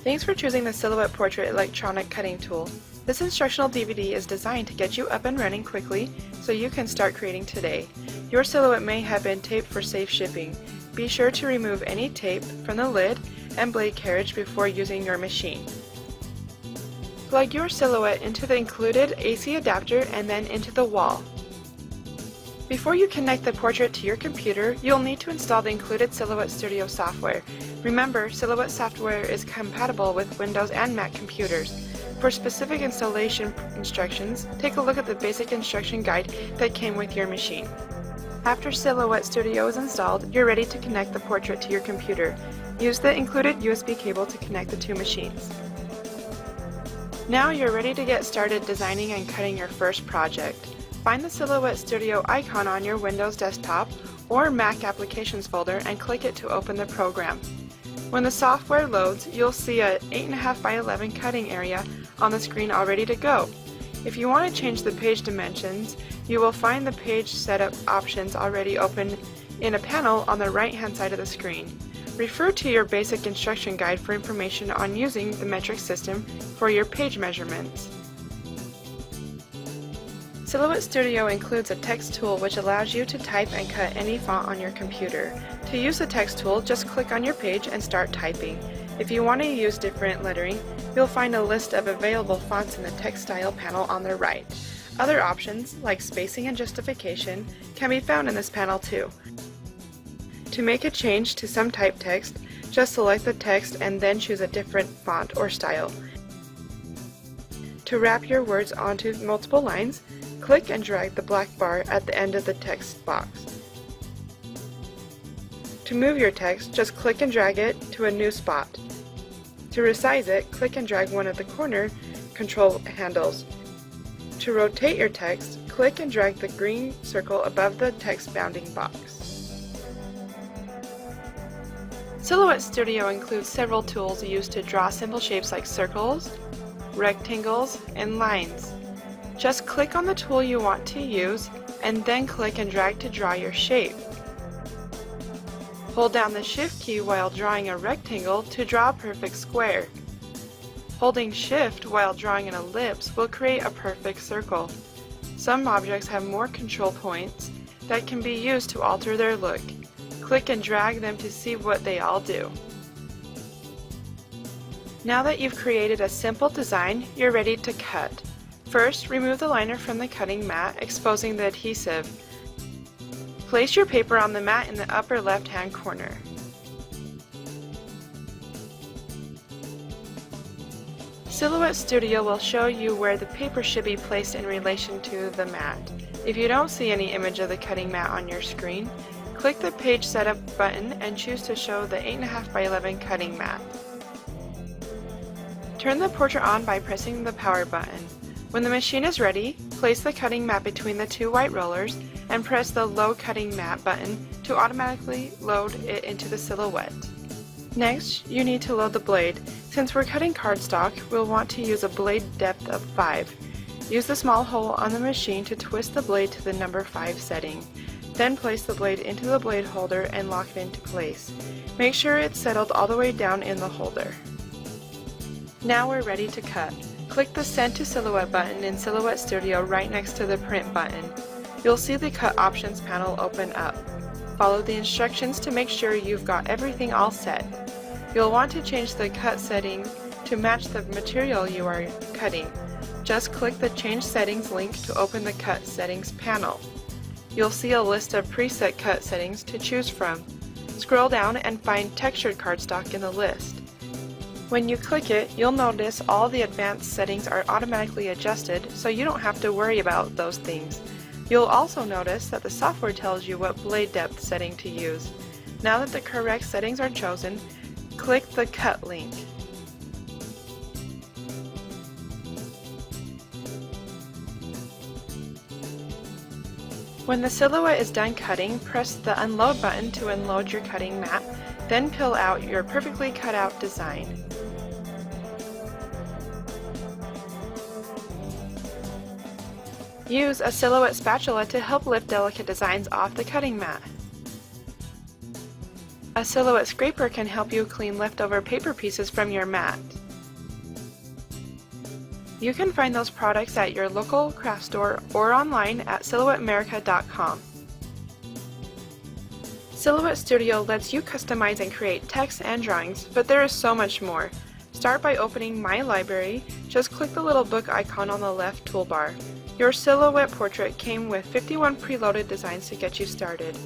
Thanks for choosing the Silhouette Portrait electronic cutting tool. This instructional DVD is designed to get you up and running quickly so you can start creating today. Your silhouette may have been taped for safe shipping. Be sure to remove any tape from the lid and blade carriage before using your machine. Plug your silhouette into the included AC adapter and then into the wall. Before you connect the portrait to your computer, you'll need to install the included Silhouette Studio software. Remember, Silhouette software is compatible with Windows and Mac computers. For specific installation instructions, take a look at the basic instruction guide that came with your machine. After Silhouette Studio is installed, you're ready to connect the portrait to your computer. Use the included USB cable to connect the two machines. Now you're ready to get started designing and cutting your first project. Find the Silhouette Studio icon on your Windows desktop or Mac Applications folder and click it to open the program. When the software loads, you'll see a 8.5 by 11 cutting area on the screen all ready to go. If you want to change the page dimensions, you will find the page setup options already open in a panel on the right-hand side of the screen. Refer to your basic instruction guide for information on using the metric system for your page measurements. Silhouette Studio includes a text tool which allows you to type and cut any font on your computer. To use the text tool, just click on your page and start typing. If you want to use different lettering, you'll find a list of available fonts in the text style panel on the right. Other options, like spacing and justification, can be found in this panel too. To make a change to some type text, just select the text and then choose a different font or style. To wrap your words onto multiple lines, click and drag the black bar at the end of the text box. To move your text, just click and drag it to a new spot. To resize it, click and drag one of the corner control handles. To rotate your text, click and drag the green circle above the text bounding box. Silhouette Studio includes several tools used to draw simple shapes like circles, rectangles, and lines. Just click on the tool you want to use and then click and drag to draw your shape. Hold down the Shift key while drawing a rectangle to draw a perfect square. Holding Shift while drawing an ellipse will create a perfect circle. Some objects have more control points that can be used to alter their look. Click and drag them to see what they all do. Now that you've created a simple design, you're ready to cut. First, remove the liner from the cutting mat, exposing the adhesive. Place your paper on the mat in the upper left-hand corner. Silhouette Studio will show you where the paper should be placed in relation to the mat. If you don't see any image of the cutting mat on your screen, click the Page Setup button and choose to show the 8.5 by 11 cutting mat. Turn the portrait on by pressing the power button. When the machine is ready, place the cutting mat between the two white rollers and press the Load Cutting Mat button to automatically load it into the silhouette. Next, you need to load the blade. Since we're cutting cardstock, we'll want to use a blade depth of 5. Use the small hole on the machine to twist the blade to the number 5 setting. Then place the blade into the blade holder and lock it into place. Make sure it's settled all the way down in the holder. Now we're ready to cut. Click the Send to Silhouette button in Silhouette Studio right next to the Print button. You'll see the Cut Options panel open up. Follow the instructions to make sure you've got everything all set. You'll want to change the cut setting to match the material you are cutting. Just click the Change Settings link to open the Cut Settings panel. You'll see a list of preset cut settings to choose from. Scroll down and find Textured Cardstock in the list. When you click it, you'll notice all the advanced settings are automatically adjusted, so you don't have to worry about those things. You'll also notice that the software tells you what blade depth setting to use. Now that the correct settings are chosen, click the Cut link. When the silhouette is done cutting, press the Unload button to unload your cutting mat, then peel out your perfectly cut out design. Use a silhouette spatula to help lift delicate designs off the cutting mat. A silhouette scraper can help you clean leftover paper pieces from your mat. You can find those products at your local craft store or online at silhouetteamerica.com. Silhouette Studio lets you customize and create text and drawings, but there is so much more. Start by opening My Library. Just click the little book icon on the left toolbar. Your silhouette portrait came with 51 preloaded designs to get you started.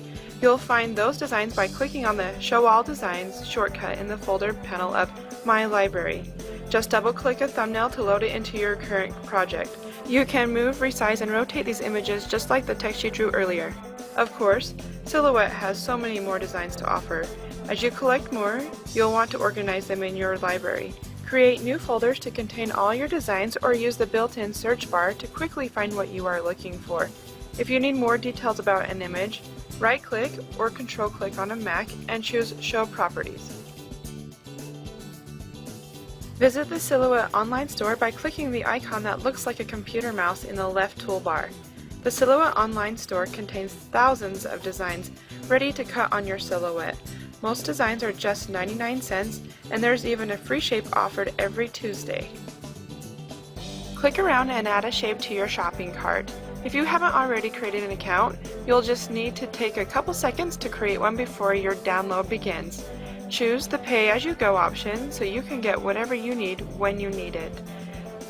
You'll find those designs by clicking on the Show All Designs shortcut in the folder panel of My Library. Just double-click a thumbnail to load it into your current project. You can move, resize, and rotate these images just like the text you drew earlier. Of course, Silhouette has so many more designs to offer. As you collect more, you'll want to organize them in your library. Create new folders to contain all your designs or use the built-in search bar to quickly find what you are looking for. If you need more details about an image, right-click or control-click on a Mac and choose Show Properties. Visit the Silhouette online store by clicking the icon that looks like a computer mouse in the left toolbar. The Silhouette online store contains thousands of designs ready to cut on your silhouette. Most designs are just 99 cents, and there's even a free shape offered every Tuesday. Click around and add a shape to your shopping cart. If you haven't already created an account, you'll just need to take a couple seconds to create one before your download begins. Choose the pay-as-you-go option so you can get whatever you need when you need it.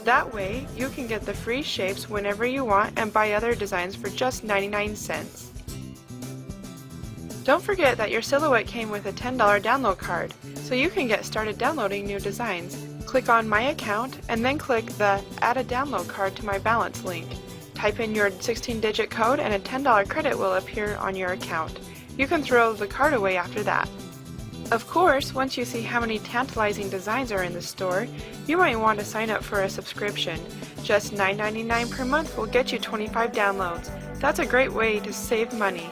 That way, you can get the free shapes whenever you want and buy other designs for just 99 cents. Don't forget that your silhouette came with a $10 download card, so you can get started downloading new designs. Click on My Account and then click the Add a Download Card to My Balance link. Type in your 16-digit code and a $10 credit will appear on your account. You can throw the card away after that. Of course, once you see how many tantalizing designs are in the store, you might want to sign up for a subscription. Just $9.99 per month will get you 25 downloads. That's a great way to save money.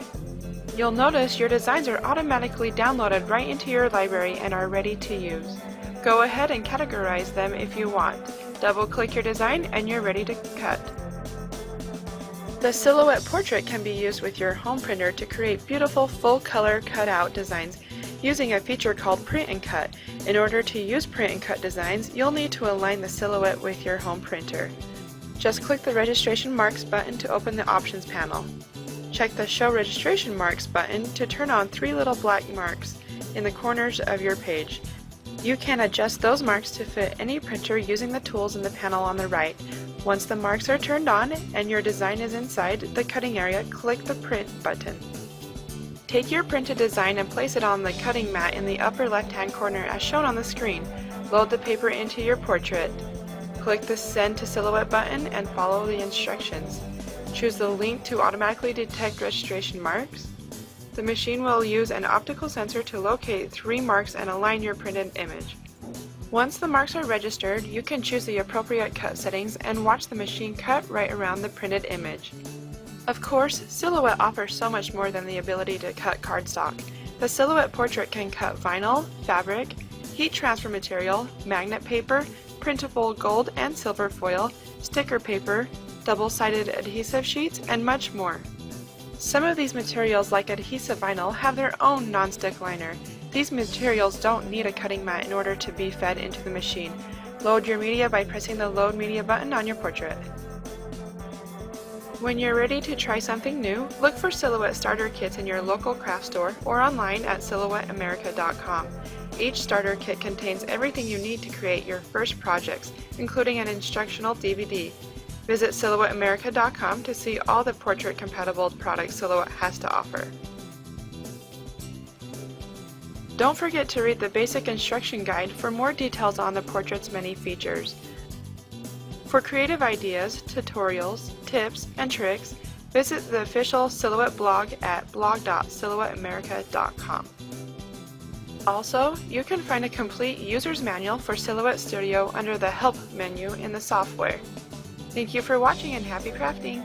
You'll notice your designs are automatically downloaded right into your library and are ready to use. Go ahead and categorize them if you want. Double-click your design and you're ready to cut. The Silhouette portrait can be used with your home printer to create beautiful full-color cutout designs using a feature called Print and Cut. In order to use Print and Cut designs, you'll need to align the silhouette with your home printer. Just click the Registration Marks button to open the Options panel. Check the Show Registration Marks button to turn on 3 little black marks in the corners of your page. You can adjust those marks to fit any printer using the tools in the panel on the right. Once the marks are turned on and your design is inside the cutting area, click the Print button. Take your printed design and place it on the cutting mat in the upper left-hand corner as shown on the screen. Load the paper into your portrait. Click the Send to Silhouette button and follow the instructions. Choose the link to automatically detect registration marks. The machine will use an optical sensor to locate 3 marks and align your printed image. Once the marks are registered, you can choose the appropriate cut settings and watch the machine cut right around the printed image. Of course, Silhouette offers so much more than the ability to cut cardstock. The Silhouette portrait can cut vinyl, fabric, heat transfer material, magnet paper, printable gold and silver foil, sticker paper, double-sided adhesive sheets, and much more. Some of these materials, like adhesive vinyl, have their own non-stick liner. These materials don't need a cutting mat in order to be fed into the machine. Load your media by pressing the Load Media button on your portrait. When you're ready to try something new, look for Silhouette starter kits in your local craft store or online at silhouetteamerica.com. Each starter kit contains everything you need to create your first projects, including an instructional DVD. Visit silhouetteamerica.com to see all the portrait-compatible products Silhouette has to offer. Don't forget to read the basic instruction guide for more details on the portrait's many features. For creative ideas, tutorials, tips, and tricks, visit the official Silhouette blog at blog.silhouetteamerica.com. Also, you can find a complete user's manual for Silhouette Studio under the Help menu in the software. Thank you for watching and happy crafting!